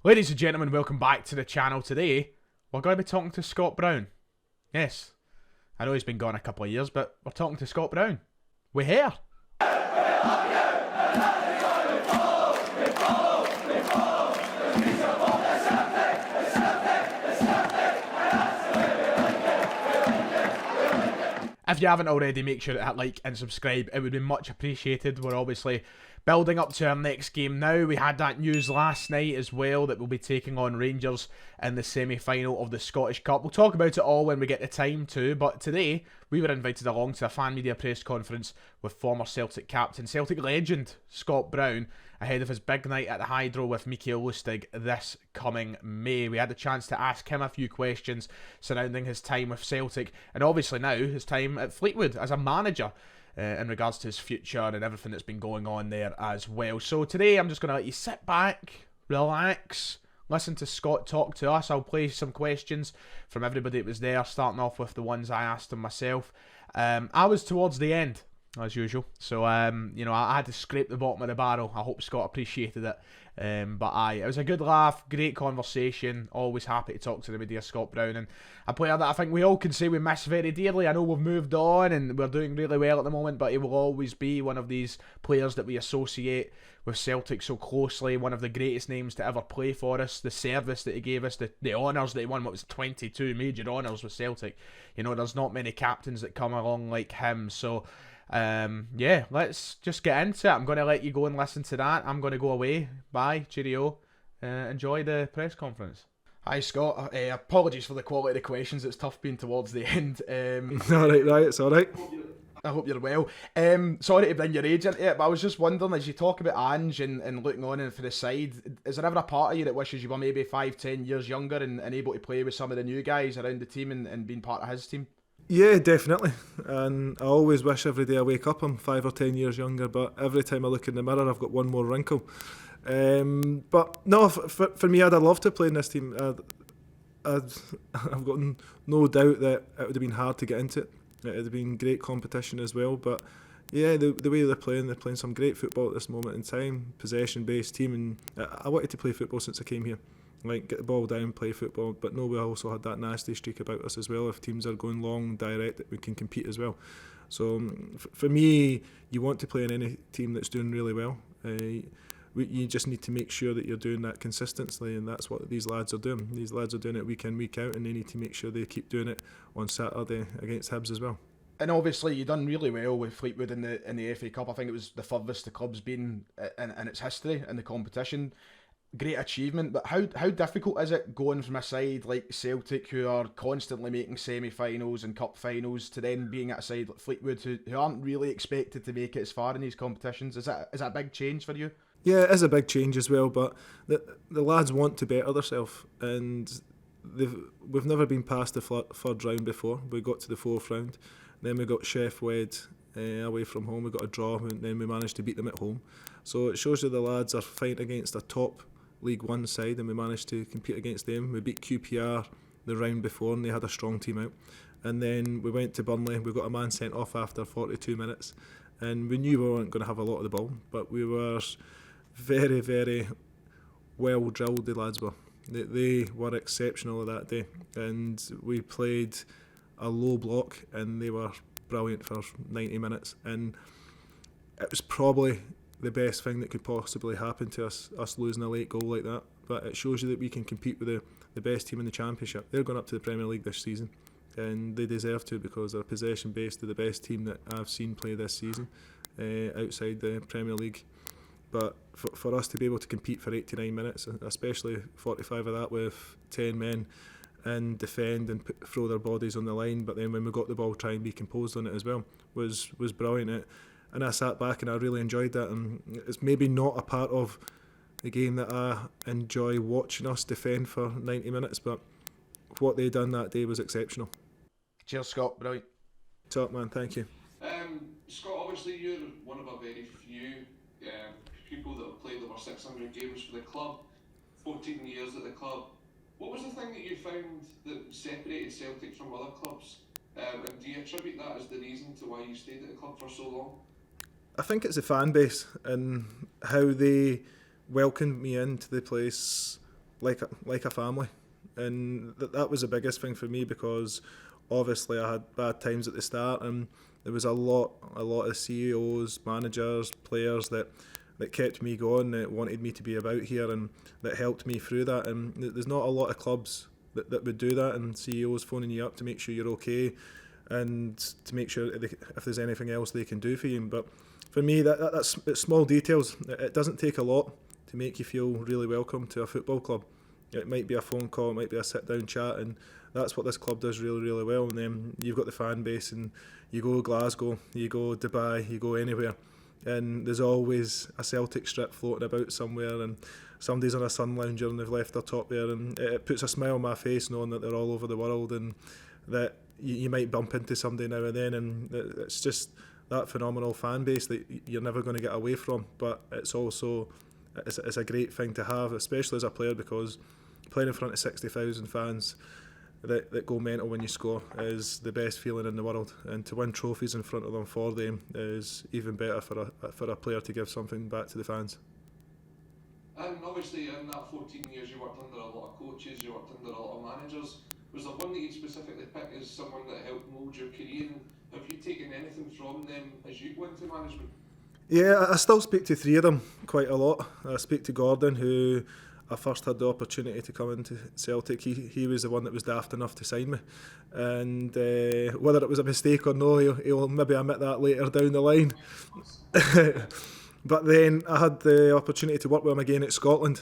Ladies and gentlemen, welcome back to the channel. Today, we're going to be talking to Scott Brown. Yes, I know he's been gone a couple of years, but we're talking to Scott Brown. We're here. If you haven't already, make sure to hit like and subscribe. It would be much appreciated. We're obviously building up to our next game now. We had that news last night as well that we'll be taking on Rangers in the semi-final of the Scottish Cup. We'll talk about it all when we get the time to, but today we were invited along to a fan media press conference with former Celtic captain, Celtic legend Scott Brown, ahead of his big night at the Hydro with Mikael Lustig this coming May. We had the chance to ask him a few questions surrounding his time with Celtic and obviously now his time at Fleetwood as a manager. In regards to his future and everything that's been going on there as well. So today I'm just going to let you sit back, relax, listen to Scott talk to us. I'll play some questions from everybody that was there, starting off with the ones I asked him myself. I was towards the end, as usual, so I had to scrape the bottom of the barrel. I hope Scott appreciated it. But it was a good laugh, great conversation. Always happy to talk to the media, Scott Brown, and a player that I think we all can say we miss very dearly. I know we've moved on and we're doing really well at the moment, but he will always be one of these players that we associate with Celtic so closely. One of the greatest names to ever play for us. The service that he gave us, the honours that he won. What was 22 major honours with Celtic? There's not many captains that come along like him. So. Let's just get into it. I'm going to let you go and listen to that. I'm going to go away. Bye, cheerio. Enjoy the press conference. Hi Scott, apologies for the quality of the questions. It's tough being towards the end. Right, it's alright. I hope you're well. Sorry to bring your age into it, but I was just wondering, as you talk about Ange and looking on and for the side, is there ever a part of you that wishes you were maybe 5-10 years younger and able to play with some of the new guys around the team and being part of his team? Yeah, definitely. And I always wish every day I wake up I'm 5 or 10 years younger, but every time I look in the mirror I've got one more wrinkle. But no, for me, I'd love to play in this team. I've got no doubt that it would have been hard to get into it. It would have been great competition as well, but yeah, the way they're playing some great football at this moment in time, possession-based team, and I wanted to play football since I came here. Like, get the ball down, play football, but no, we also had that nasty streak about us as well. If teams are going long, direct, we can compete as well. So for me, you want to play in any team that's doing really well. You just need to make sure that you're doing that consistently, and that's what these lads are doing. These lads are doing it week in, week out, and they need to make sure they keep doing it on Saturday against Hibs as well. And obviously you done really well with Fleetwood in the FA Cup. I think it was the furthest the club's been in its history in the competition. Great achievement, but how difficult is it going from a side like Celtic, who are constantly making semi-finals and cup finals, to then being at a side like Fleetwood, who aren't really expected to make it as far in these competitions? Is that a big change for you? Yeah, it is a big change as well, but the lads want to better themselves, and we've never been past the third round before. We got to the fourth round, then we got Chef Wed away from home. We got a draw, and then we managed to beat them at home. So it shows you the lads are fighting against a top League One side, and we managed to compete against them. We beat QPR the round before, and they had a strong team out. And then we went to Burnley. We got a man sent off after 42 minutes, and we knew we weren't going to have a lot of the ball, but we were very, very well drilled. The lads were. They were exceptional that day, and we played a low block, and they were brilliant for 90 minutes. And it was probably the best thing that could possibly happen to us losing a late goal like that. But it shows you that we can compete with the best team in the Championship. They're going up to the Premier League this season, and they deserve to, because they're possession based. They're the best team that I've seen play this season outside the Premier League. But for us to be able to compete for 89 minutes, especially 45 of that with 10 men, and defend and throw their bodies on the line, but then when we got the ball, try and be composed on it as well, was brilliant. And I sat back and I really enjoyed that, and it's maybe not a part of the game that I enjoy watching us defend for 90 minutes, but what they done that day was exceptional. Cheers, Scott. Brilliant. Top man, thank you. Scott, obviously you're one of a very few people that have played over 600 games for the club, 14 years at the club. What was the thing that you found that separated Celtic from other clubs? And do you attribute that as the reason to why you stayed at the club for so long? I think it's the fan base and how they welcomed me into the place like a family, and that was the biggest thing for me, because obviously I had bad times at the start, and there was a lot of CEOs, managers, players that kept me going, that wanted me to be about here, and that helped me through that. And there's not a lot of clubs that would do that, and CEOs phoning you up to make sure you're okay, and to make sure if there's anything else they can do for you. But for me, that's it's small details. It doesn't take a lot to make you feel really welcome to a football club. It might be a phone call, it might be a sit-down chat, and that's what this club does really, really well. And then you've got the fan base, and you go Glasgow, you go Dubai, you go anywhere, and there's always a Celtic strip floating about somewhere, and somebody's on a sun lounger and they've left their top there, and it puts a smile on my face knowing that they're all over the world, and that you might bump into somebody now and then, and it's just that phenomenal fan base that you're never going to get away from. But it's also it's a great thing to have, especially as a player, because playing in front of 60,000 fans that go mental when you score is the best feeling in the world, and to win trophies in front of them for them is even better for a player to give something back to the fans. And obviously in that 14 years you worked under a lot of coaches, you worked under a lot of managers. Was there one that you specifically picked as someone that helped mould your career, and have you taken anything from them as you go into management? Yeah, I still speak to three of them quite a lot. I speak to Gordon, who I first had the opportunity to come into Celtic. He was the one that was daft enough to sign me, and whether it was a mistake or no, he'll maybe admit that later down the line. But then I had the opportunity to work with him again at Scotland,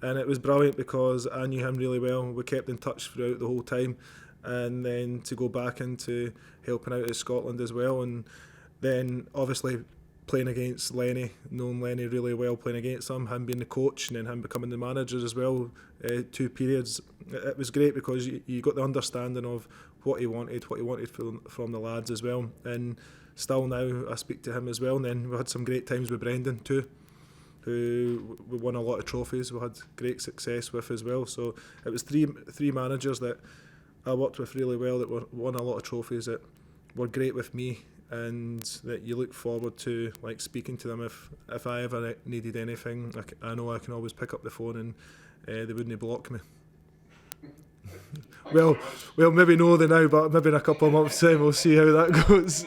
and it was brilliant because I knew him really well. We kept in touch throughout the whole time, and then to go back into helping out at Scotland as well, and then obviously playing against Lenny, knowing Lenny really well, playing against him being the coach, and then him becoming the manager as well, 2 periods. It was great because you got the understanding of what he wanted from the lads as well. And still now I speak to him as well. And then we had some great times with Brendan too, who we won a lot of trophies we had great success with as well. So it was three managers that I worked with really well, that won a lot of trophies, that were great with me, and that you look forward to like speaking to them if I ever needed anything. I know I can always pick up the phone, and they wouldn't block me. well, maybe no they now, but maybe in a couple of months' time we'll see how that goes.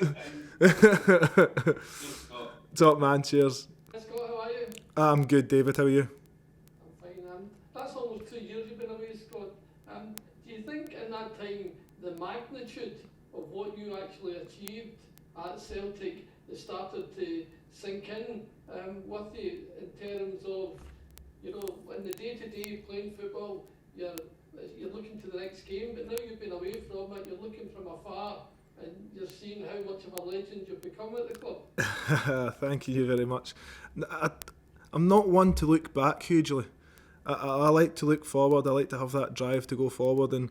Top man, cheers. Scott, how are you? I'm good, David. How are you? I'm fine. That's almost 2 years you've been away, Scott. Do you think in that time the magnitude of what you actually achieved at Celtic has started to sink in with you, in terms of, you know, in the day-to-day playing football, you're looking to the next game, but now you've been away from it, you're looking from afar, and you're seeing how much of a legend you've become at the club? Thank you very much. I'm not one to look back hugely. I like to look forward. I like to have that drive to go forward, and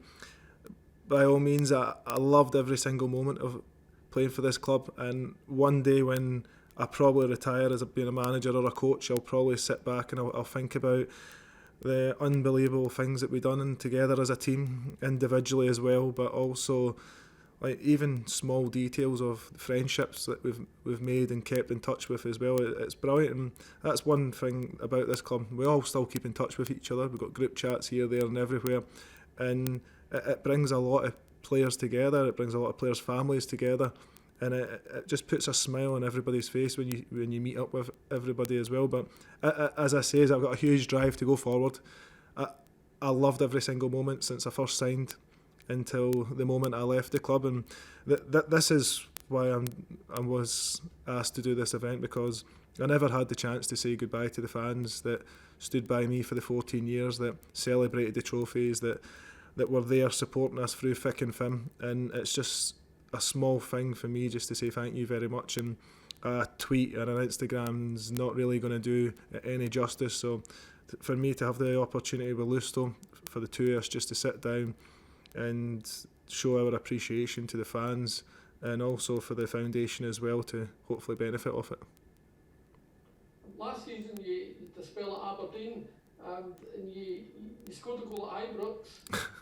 by all means I loved every single moment of playing for this club. And one day when I probably retire as being a manager or a coach, I'll probably sit back and I'll think about the unbelievable things that we've done together as a team, individually as well, but also like even small details of friendships that we've made and kept in touch with as well. It's brilliant, and that's one thing about this club. We all still keep in touch with each other. We've got group chats here, there and everywhere, and it brings a lot of players together. It brings a lot of players' families together, and it just puts a smile on everybody's face when you meet up with everybody as well. But as I say, I've got a huge drive to go forward. I loved every single moment since I first signed until the moment I left the club, and this is why I was asked to do this event, because I never had the chance to say goodbye to the fans that stood by me for the 14 years, that celebrated the trophies, that were there supporting us through thick and thin. And it's just a small thing for me just to say thank you very much, and a tweet and an Instagram's not really going to do it any justice. So for me to have the opportunity with Lusto, for the two of us just to sit down and show our appreciation to the fans, and also for the foundation as well to hopefully benefit off it. Last season you did the spell at Aberdeen, and you scored a goal at Ibrox,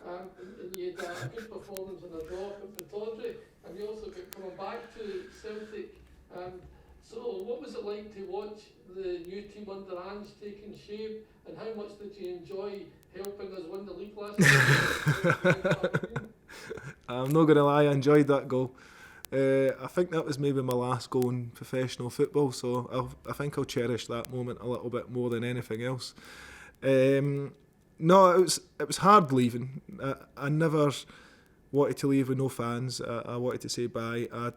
and you had a good performance in a draw at Pittodrie, and you also got coming back to Celtic. So what was it like to watch the new team under Ange taking shape, and how much did you enjoy helping us win the league last year. I'm not going to lie, I enjoyed that goal. I think that was maybe my last goal in professional football, so I think I'll cherish that moment a little bit more than anything else. No, it was hard leaving. I never wanted to leave with no fans. I wanted to say bye. I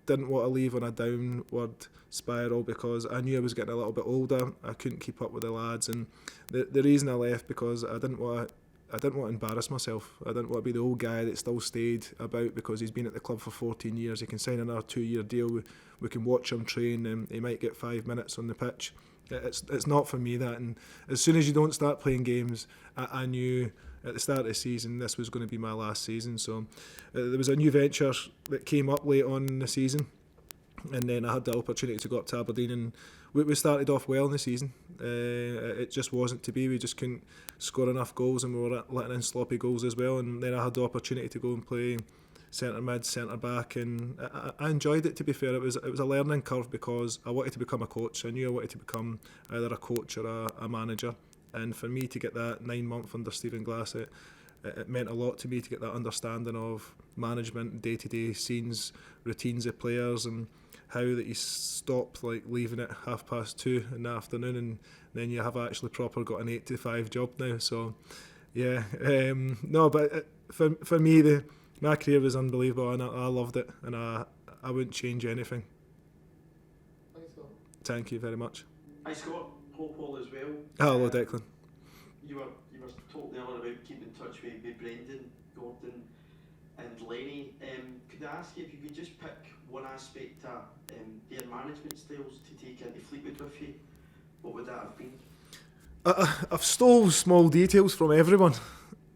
didn't want to leave on a downward spiral because I knew I was getting a little bit older. I couldn't keep up with the lads, and the reason I left because I didn't want to embarrass myself. I didn't want to be the old guy that still stayed about because he's been at the club for 14 years. He can sign another 2-year deal. We can watch him train, and he might get 5 minutes on the pitch. It's not for me, that. And as soon as you don't start playing games, I knew at the start of the season this was going to be my last season. So there was a new venture that came up late on in the season, and then I had the opportunity to go up to Aberdeen, and we started off well in the season. It just wasn't to be. We just couldn't score enough goals, and we were letting in sloppy goals as well. And then I had the opportunity to go and play centre mid, centre back, and I enjoyed it. To be fair, it was a learning curve because I wanted to become a coach. I knew I wanted to become either a coach or a manager. And for me to get that 9-month under Stephen Glass, it meant a lot to me to get that understanding of management, day-to-day scenes, routines of players, and how that you stop like leaving at 2:30 in the afternoon, and then you have actually proper got an 8 to 5 job now. So yeah, no, but for me my career was unbelievable, and I loved it, and I wouldn't change anything. Thanks, Scott. Thank you very much. Hi Scott, hope all is well. Hello Declan. You were talking earlier about keeping in touch with Brendan, Gordon and Lenny. Could I ask you if you could just pick one aspect of their management styles to take into Fleetwood with you? What would that have been? I've stole small details from everyone,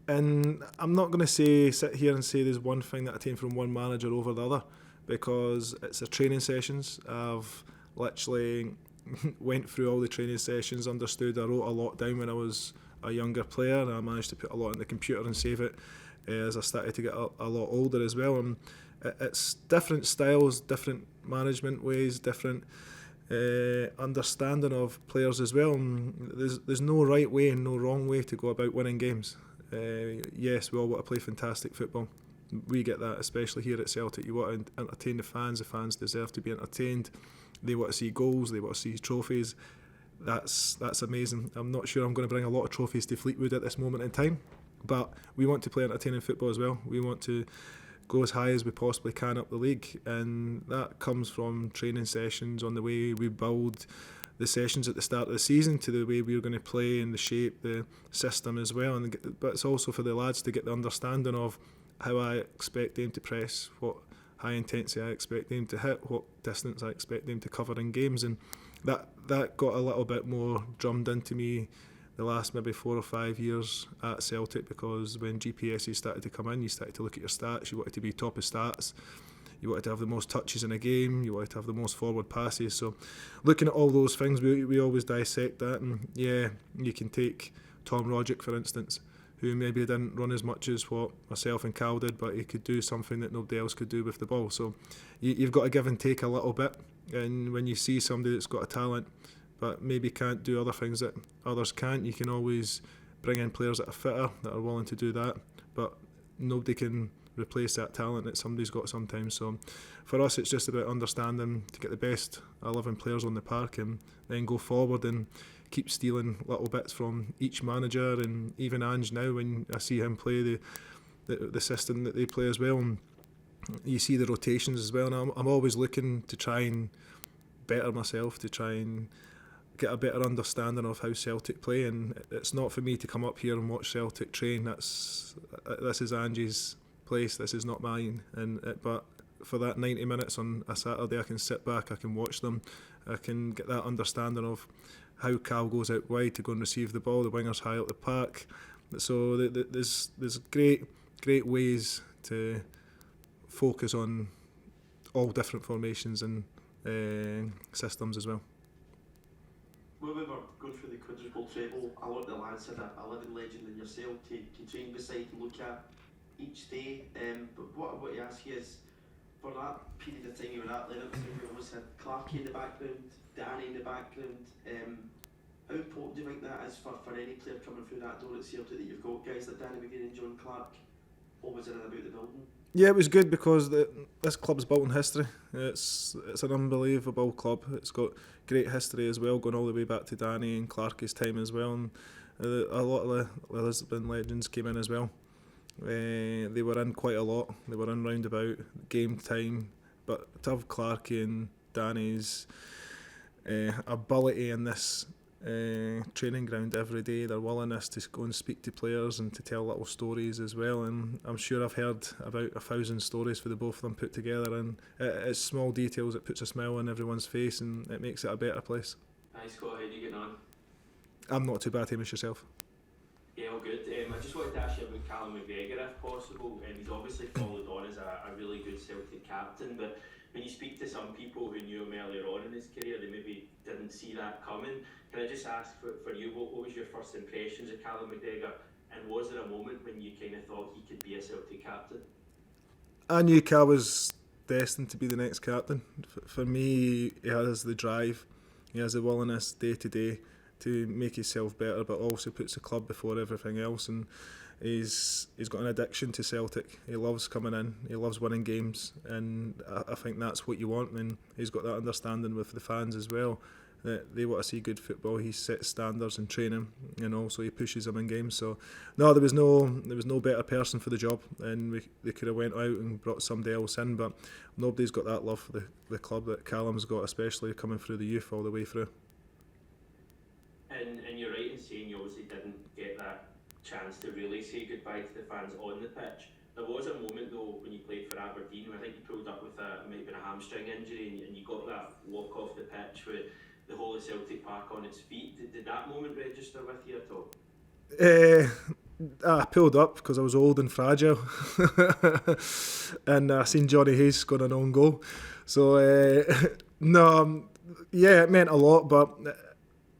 and I'm not going to sit here and say there's one thing that I take from one manager over the other, because it's the training sessions. I've literally went through all the training sessions, understood. I wrote a lot down when I was a younger player, and I managed to put a lot in the computer and save it as I started to get a lot older as well. And it's different styles, different management ways, different understanding of players as well. And there's no right way and no wrong way to go about winning games. Yes, we all want to play fantastic football. We get that, especially here at Celtic. You want to entertain the fans. The fans deserve to be entertained. They want to see goals. They want to see trophies. That's amazing. I'm not sure I'm going to bring a lot of trophies to Fleetwood at this moment in time, but we want to play entertaining football as well. We want to go as high as we possibly can up the league, and that comes from training sessions, on the way we build the sessions at the start of the season to the way we're going to play and the shape, the system as well. But it's also for the lads to get the understanding of how I expect them to press, what high intensity I expect them to hit, what distance I expect them to cover in games, and that got a little bit more drummed into me the last maybe 4 or 5 years at Celtic, because when GPSs started to come in, you started to look at your stats. You wanted to be top of stats, you wanted to have the most touches in a game, you wanted to have the most forward passes. So looking at all those things, we always dissect that. And yeah, you can take Tom Roderick for instance, who maybe didn't run as much as what myself and Cal did, but he could do something that nobody else could do with the ball. So you've got to give and take a little bit, and when you see somebody that's got a talent but maybe can't do other things that others can't, you can always bring in players that are fitter, that are willing to do that, but nobody can replace that talent that somebody's got sometimes. So for us, it's just about understanding to get the best 11 players on the park, and then go forward and keep stealing little bits from each manager. And even Ange now, when I see him play the system that they play as well, and you see the rotations as well, and I'm always looking to try and better myself, to try and get a better understanding of how Celtic play. And it's not for me to come up here and watch Celtic train. This is Ange's place, this is not mine. But for that 90 minutes on a Saturday, I can sit back, I can watch them, I can get that understanding of how Cal goes out wide to go and receive the ball, the wingers high up the park. So there's great ways to focus on all different formations and systems as well. When we were going through the quadruple treble, a lot of the lads had a living legend in yourself to train beside and look at each day. But what I want to ask you is, for that period of time you were at Lennon, we always had Clarkie in the background, Danny in the background. How important do you think that is for any player coming through that door at Celtic, that you've got guys like Danny McGregor and John Clark always in and about the building? Yeah, it was good because this club's built on history. It's an unbelievable club. It's got great history as well, going all the way back to Danny and Clark's time as well. And a lot of the Lisbon legends came in as well. They were in quite a lot. They were in round about game time. But to have Clarkey and Danny's ability in this training ground every day, their willingness to go and speak to players and to tell little stories as well, and I'm sure I've heard about 1,000 stories for the both of them put together, and it's small details that puts a smile on everyone's face and it makes it a better place. Hi Scott, how are you getting on? I'm not too bad, Hamish, yourself? Yeah, all good. I just wanted to ask you about Callum McGregor if possible. He's obviously followed on as a really good Celtic captain, but when you speak to some people who knew him earlier on in his career, they maybe didn't see that coming. Can I just ask for you, what was your first impressions of Callum McGregor, and was there a moment when you kind of thought he could be a Celtic captain? I knew Cal was destined to be the next captain. For me, he has the drive, he has the willingness day to day to make himself better, but also puts the club before everything else, and he's got an addiction to Celtic. He loves coming in, he loves winning games, and I think that's what you want, and he's got that understanding with the fans as well, that they want to see good football. He sets standards in training, and also he pushes them in games. So no, there was no better person for the job, and they could have went out and brought somebody else in, but nobody's got that love for the club that Callum's got, especially coming through the youth all the way through. And you're right in saying you obviously didn't get that chance to really say goodbye to the fans on the pitch. There was a moment though when you played for Aberdeen where I think you pulled up with it might have been a hamstring injury, and you got that walk off the pitch with the whole of Celtic Park on its feet. Did that moment register with you at all? I pulled up because I was old and fragile and I seen Johnny Hayes score an own goal, so yeah, it meant a lot, but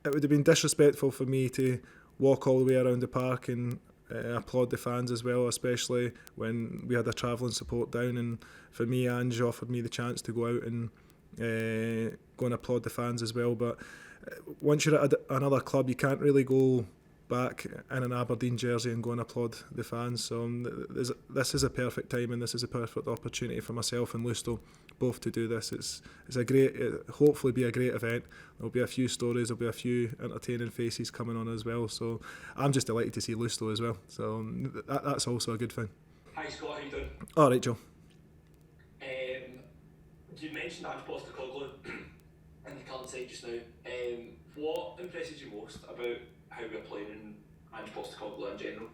it would have been disrespectful for me to walk all the way around the park and applaud the fans as well, especially when we had a travelling support down, and for me, Ange offered me the chance to go out and go and applaud the fans as well. But once you're at another club, you can't really go back in an Aberdeen jersey and go and applaud the fans. So this is a perfect time, and this is a perfect opportunity for myself and Lusto both to do this. It's a great, hopefully be a great event. There'll be a few stories, there'll be a few entertaining faces coming on as well. So I'm just delighted to see Lusto as well. So that's also a good thing. Hi Scott, how you doing? All right, Joe. You mentioned Ange Postecoglou in the current side just now. What impresses you most about how we're playing in Ange Postecoglou in general?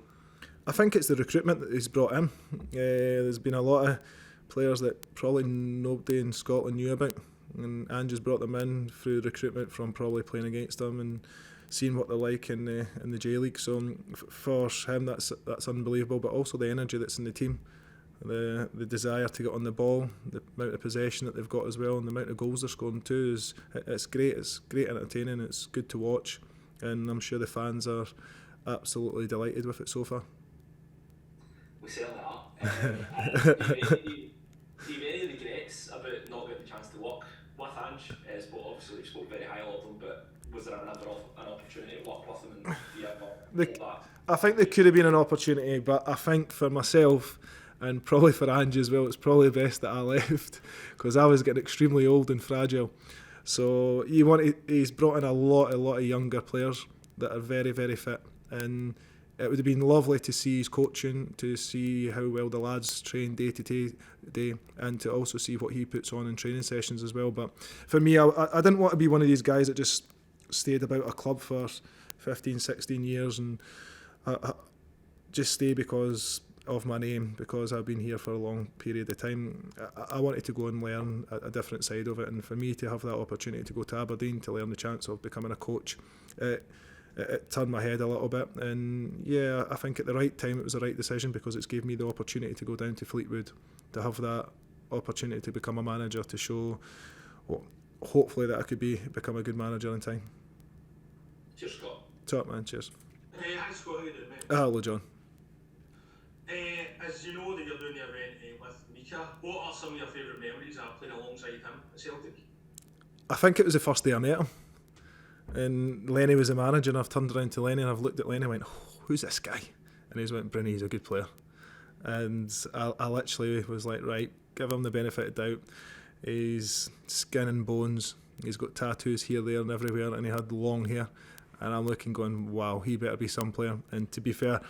I think it's the recruitment that he's brought in. There's been a lot of players that probably nobody in Scotland knew about, and Ange has brought them in through recruitment from probably playing against them and seeing what they're like in the J League. So for him, that's unbelievable. But also the energy that's in the team, the desire to get on the ball, the amount of possession that they've got as well, and the amount of goals they're scoring too it's great. It's great entertaining. It's good to watch, and I'm sure the fans are absolutely delighted with it so far. We certainly are. Do you have any regrets about not getting the chance to work with Ange? But obviously you spoke very highly of him, but was there an opportunity to work with him, and do you ever hold that? I think there could have been an opportunity, but I think for myself and probably for Ange as well, it's probably best that I left because I was getting extremely old and fragile. So he's brought in a lot of younger players that are very, very fit, and it would have been lovely to see his coaching, to see how well the lads train day to day, and to also see what he puts on in training sessions as well. But for me, I didn't want to be one of these guys that just stayed about a club for 15, 16 years and just stay because of my name, because I've been here for a long period of time. I wanted to go and learn a different side of it, and for me to have that opportunity to go to Aberdeen to learn the chance of becoming a coach, it turned my head a little bit. And yeah, I think at the right time it was the right decision, because it's gave me the opportunity to go down to Fleetwood, to have that opportunity to become a manager, to show hopefully that I could become a good manager in time. Cheers, Scott. Top man, cheers. Hi Scott, how you doing, mate? Hello John. As you know that you're doing the event with Mika, what are some of your favourite memories of playing alongside him at Celtic? I think it was the first day I met him. And Lenny was the manager, and I've turned around to Lenny and I've looked at Lenny and went, oh, who's this guy? And he's went, Brynny, he's a good player. And I literally was like, right, give him the benefit of doubt. He's skin and bones. He's got tattoos here, there and everywhere, and he had long hair. And I'm looking going, wow, he better be some player. And to be fair,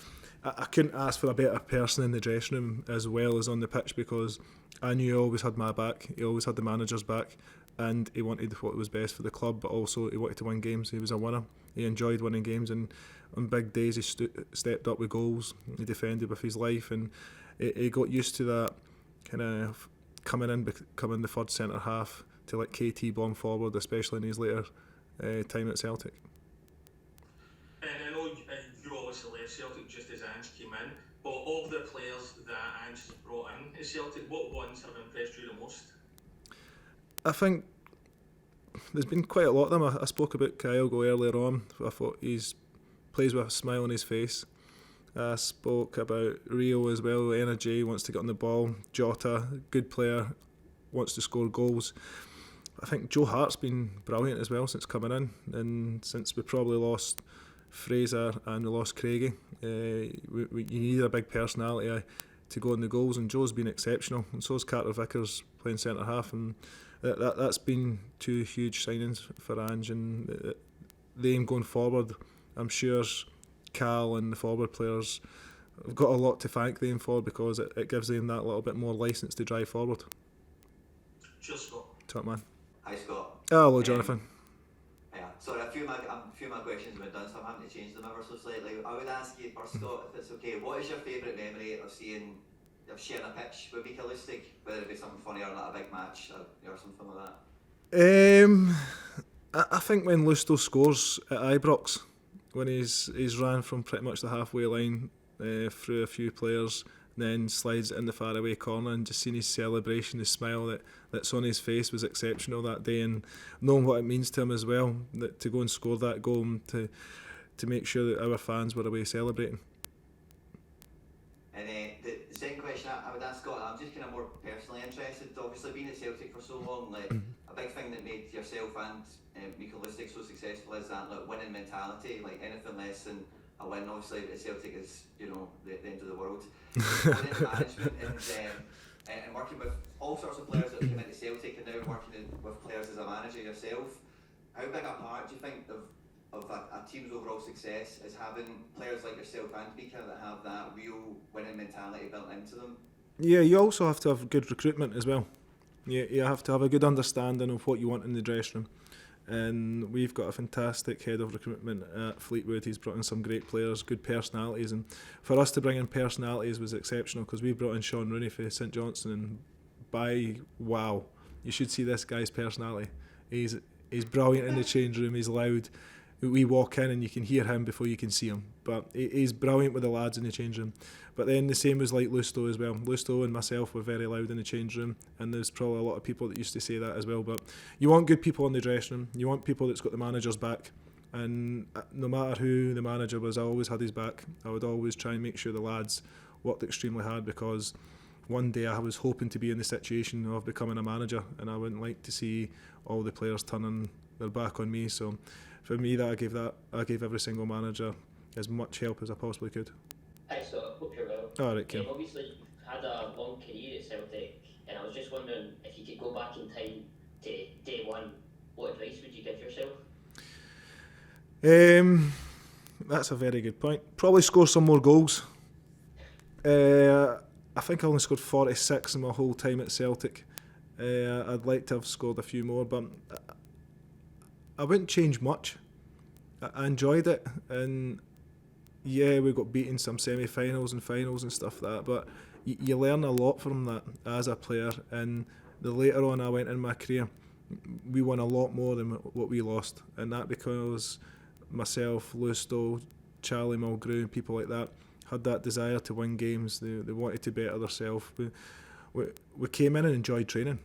I couldn't ask for a better person in the dressing room as well as on the pitch, because I knew he always had my back. He always had the manager's back. And he wanted what was best for the club, but also he wanted to win games. He was a winner. He enjoyed winning games, and on big days he stepped up with goals. He defended with his life, and he got used to that kind of becoming the third centre half to let KT bomb forward, especially in his later time at Celtic. And I know you obviously left Celtic just as Ange came in, but of the players that Ange has brought in at Celtic, what ones have impressed you the most? I think there's been quite a lot of them. I spoke about Kyogo earlier on. I thought he's plays with a smile on his face. I spoke about Rio as well. Energy, wants to get on the ball. Jota, good player, wants to score goals. I think Joe Hart's been brilliant as well since coming in, and since we probably lost Fraser and we lost Craigie, you need a big personality to go in the goals, and Joe's been exceptional, and so's Carter Vickers playing centre half, and that's been two huge signings for Ange, and the aim going forward, I'm sure Cal and the forward players have got a lot to thank them for, because it gives them that little bit more licence to drive forward. Cheers, Scott. Top man. Hi, Scott. Hello, Jonathan. Yeah, sorry, a few of my questions have been done, so I'm having to change them ever so slightly. I would ask you first, Scott, if it's okay, what is your favourite memory of sharing a pitch with Mika Lustig, whether it be something funny or like a big match or something like that? I think when Lusto scores at Ibrox, when he's ran from pretty much the halfway line through a few players, then slides it in the faraway corner, and just seeing his celebration, his smile that's on his face was exceptional that day, and knowing what it means to him as well, that to go and score that goal, and to make sure that our fans were away celebrating. And the second question I would ask Scott, I'm just kind of more personally interested, obviously being at Celtic for so long, like a big thing that made yourself and Mika Lustig so successful is that like winning mentality, like anything less than a win obviously at Celtic is, you know, the end of the world. Winning management and working with all sorts of players that have come into Celtic, and now working with players as a manager yourself, how big a part do you think of a team's overall success is having players like yourself and Mika that have that real winning mentality built into them? Yeah, you also have to have good recruitment as well. You have to have a good understanding of what you want in the dressing room. And we've got a fantastic head of recruitment at Fleetwood. He's brought in some great players, good personalities, and for us to bring in personalities was exceptional, because we brought in Sean Rooney for St Johnstone, and wow, you should see this guy's personality. He's brilliant in the change room. He's loud. We walk in and you can hear him before you can see him, but he's brilliant with the lads in the change room. But then the same was like Lusto as well. Lusto and myself were very loud in the change room, and there's probably a lot of people that used to say that as well. But you want good people in the dressing room. You want people that's got the manager's back, and no matter who the manager was, I always had his back. I would always try and make sure the lads worked extremely hard, because one day I was hoping to be in the situation of becoming a manager, and I wouldn't like to see all the players turning their back on me. So for me, I gave every single manager as much help as I possibly could. Hi, so I hope you're well. All right, Kim. Obviously, you've had a long career at Celtic, and I was just wondering if you could go back in time to day one, what advice would you give yourself? That's a very good point. Probably score some more goals. I think I only scored 46 in my whole time at Celtic. I'd like to have scored a few more, but I wouldn't change much. I enjoyed it, and yeah, we got beaten some semi-finals and finals and stuff like that, but you learn a lot from that as a player, and the later on I went in my career, we won a lot more than what we lost, and that because myself, Lusto, Charlie Mulgrew, people like that had that desire to win games. They wanted to better themselves. We came in and enjoyed training,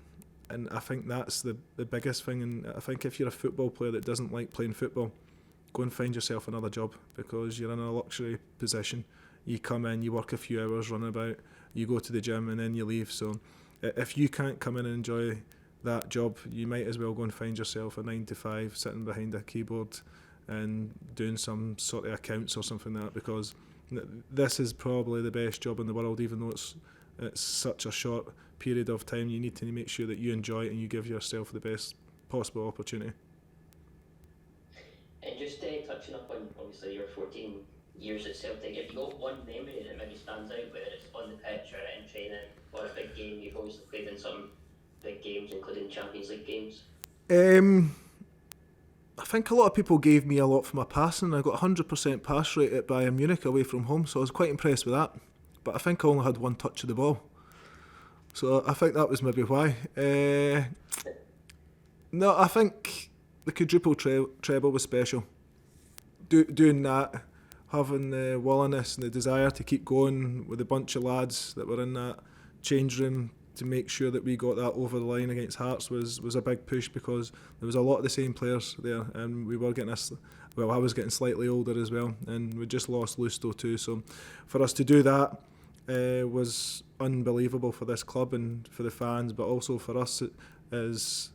and I think that's the biggest thing. And I think if you're a football player that doesn't like playing football, go and find yourself another job, because you're in a luxury position. You come in, you work a few hours, run about, you go to the gym, and then you leave. So if you can't come in and enjoy that job, you might as well go and find yourself a 9 to 5 sitting behind a keyboard and doing some sort of accounts or something like that, because this is probably the best job in the world, even though it's such a short period of time. You need to make sure that you enjoy it and you give yourself the best possible opportunity. And just touching up on, obviously, your 14 years at Celtic, have you got one memory that maybe stands out, whether it's on the pitch or in training or a big game? You've obviously played in some big games, including Champions League games. I think a lot of people gave me a lot for my passing. I got 100% pass rate at Bayern Munich away from home, so I was quite impressed with that. But I think I only had one touch of the ball, so I think that was maybe why. No, I think the quadruple treble was special. Doing that, having the willingness and the desire to keep going with a bunch of lads that were in that change room to make sure that we got that over the line against Hearts was a big push, because there was a lot of the same players there, and we were getting I was getting slightly older as well, and we just lost Lusto too. So for us to do that was unbelievable for this club and for the fans, but also for us as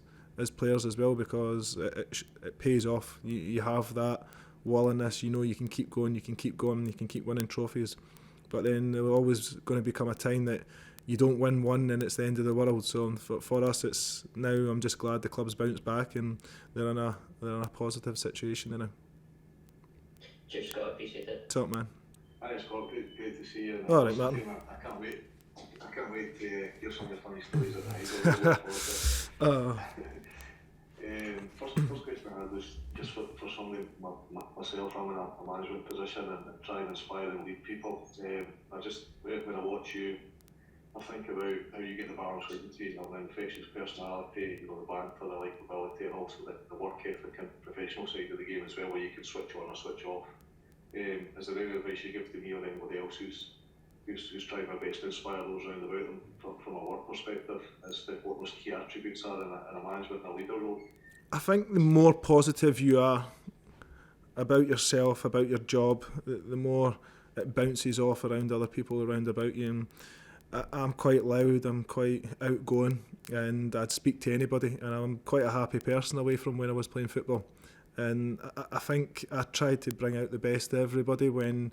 players as well, because it pays off. You have that willingness, you can keep going, you can keep winning trophies, but then there will always going to become a time that you don't win one and it's the end of the world. So for us, it's now, I'm just glad the club's bounced back and they're in a positive situation now. Cheers, Scott, appreciate it. Top man. Hi Scott, great to see you. All right, Martin. I can't wait to hear some of the funny stories at the Idol. First question I had was just for somebody myself. I'm in a management position and try and inspire and lead people. When I watch you, I think about how you get the balance right between an infectious personality, the banter, the likability, and also the work ethic and professional side of the game as well, where you can switch on or switch off. Is there any advice you give to me or anybody else who's trying my best to inspire those around about them from a work perspective as to what those key attributes are in a management and a leader role? I think the more positive you are about yourself, about your job, the more it bounces off around other people around about you. And I'm quite loud, I'm quite outgoing, and I'd speak to anybody, and I'm quite a happy person away from when I was playing football. And I think I tried to bring out the best of everybody when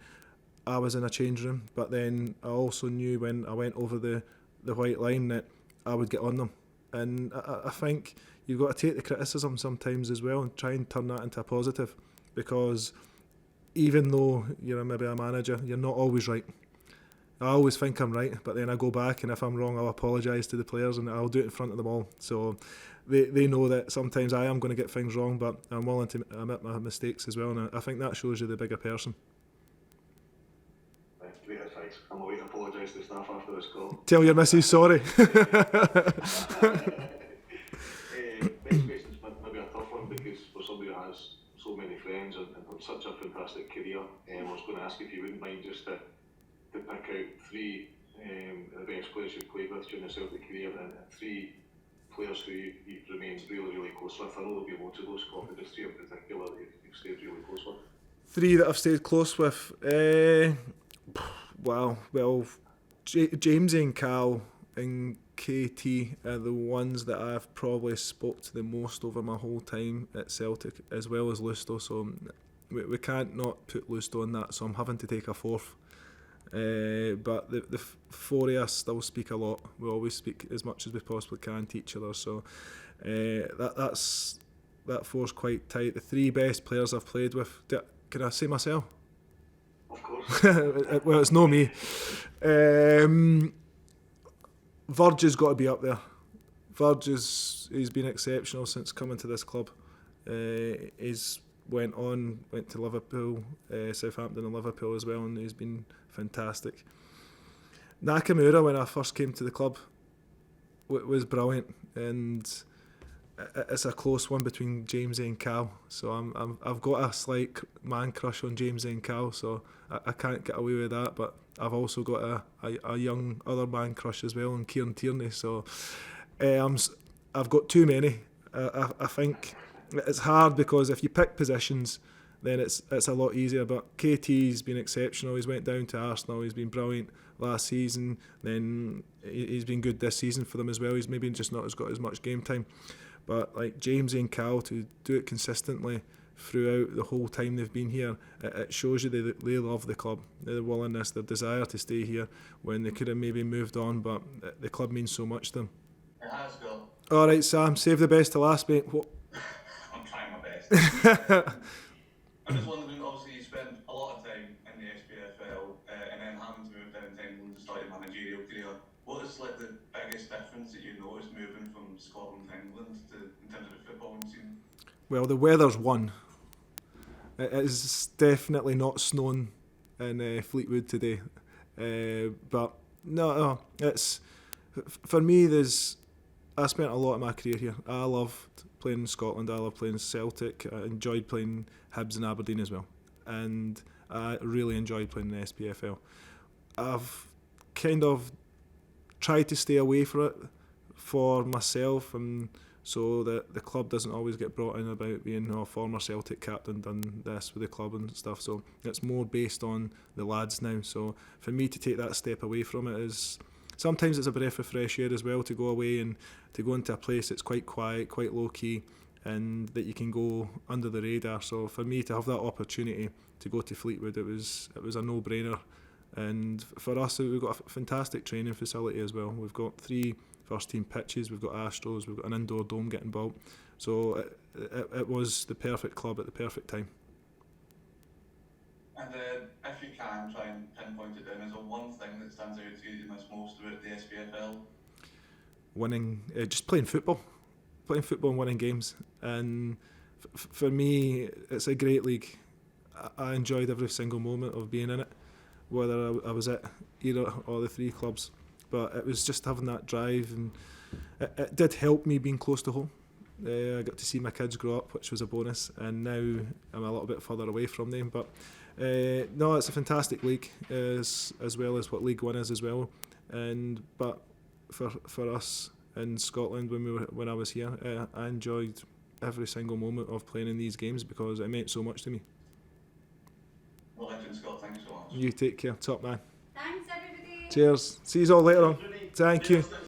I was in a change room, but then I also knew when I went over the white line that I would get on them. And I think you've got to take the criticism sometimes as well and try and turn that into a positive, because even though you're maybe a manager, you're not always right. I always think I'm right, but then I go back and if I'm wrong, I'll apologise to the players and I'll do it in front of them all. So they know that sometimes I am going to get things wrong, but I'm willing to admit my mistakes as well, and I think that shows you the bigger person. Great advice. I'm away to apologise to the staff after this call. Tell your missus sorry. Next question's maybe a tough one, because for somebody who has so many friends and such a fantastic career, I was going to ask if you wouldn't mind just to pick out three the best players you've played with during the Celtic career, and three players who you've remained really, really close with. I know there'll be loads of those, Scott, but just three in particular that you've stayed really close with. Three that I've stayed close with. Well, James and Cal and KT are the ones that I've probably spoke to the most over my whole time at Celtic, as well as Lusto. So we can't not put Lusto in that, so I'm having to take a fourth. But the four of us still speak a lot. We always speak as much as we possibly can to each other. So that four's quite tight. The three best players I've played with. Can I say myself? Of course. Well, it's no me. Verge has got to be up there. Verge he's been exceptional since coming to this club. He's went to Liverpool, Southampton and Liverpool as well, and he's been fantastic. Nakamura, when I first came to the club, was brilliant, and it's a close one between James and Cal. So I've got a slight man crush on James and Cal, so I can't get away with that. But I've also got a young other man crush as well on Kieran Tierney. So I've got too many. I think it's hard, because if you pick positions, then it's a lot easier. But KT's been exceptional. He's went down to Arsenal. He's been brilliant last season. Then he's been good this season for them as well. He's maybe just not got as much game time. But like James and Cal, to do it consistently throughout the whole time they've been here, it shows you they love the club, their willingness, their desire to stay here when they could have maybe moved on, but the club means so much to them. It has got. All right, Sam, save the best to last, mate. I'm trying my best. I'm just wondering, obviously you spent a lot of time in the SPFL and then having to move down to England to start your managerial career. What is like the biggest difference that you noticed moving from Scotland to England in terms of the footballing scene? Well, the weather's one. It is definitely not snowing in Fleetwood today. But no, it's for me. I spent a lot of my career here. I loved playing in Scotland. I loved playing Celtic. I enjoyed playing Hibs and Aberdeen as well, and I really enjoyed playing in the SPFL. I've kind of tried to stay away from it for myself, and so that the club doesn't always get brought in about being a former Celtic captain, done this with the club and stuff. So it's more based on the lads now. So for me to take that step away from it is sometimes it's a breath of fresh air as well, to go away and to go into a place that's quite quiet, quite low key, and that you can go under the radar. So for me to have that opportunity to go to Fleetwood, it was a no-brainer. And for us, we've got a fantastic training facility as well. We've got 3 first-team pitches, we've got Astros, we've got an indoor dome getting built. So it was the perfect club at the perfect time. And if you can try and pinpoint it down, is there one thing that stands out to you miss most about the SPFL? Winning, just playing football and winning games. And for me, it's a great league. I enjoyed every single moment of being in it, whether I was at either or the 3 clubs. But it was just having that drive, and it did help me being close to home. I got to see my kids grow up, which was a bonus, and now I'm a little bit further away from them. But no, it's a fantastic league, as well as what League One is as well. But for us in Scotland, when I was here, I enjoyed every single moment of playing in these games because it meant so much to me. Well, Legend Scott, thanks so much. You take care, top man. Thanks everybody. Cheers. See you all later on. Thank you.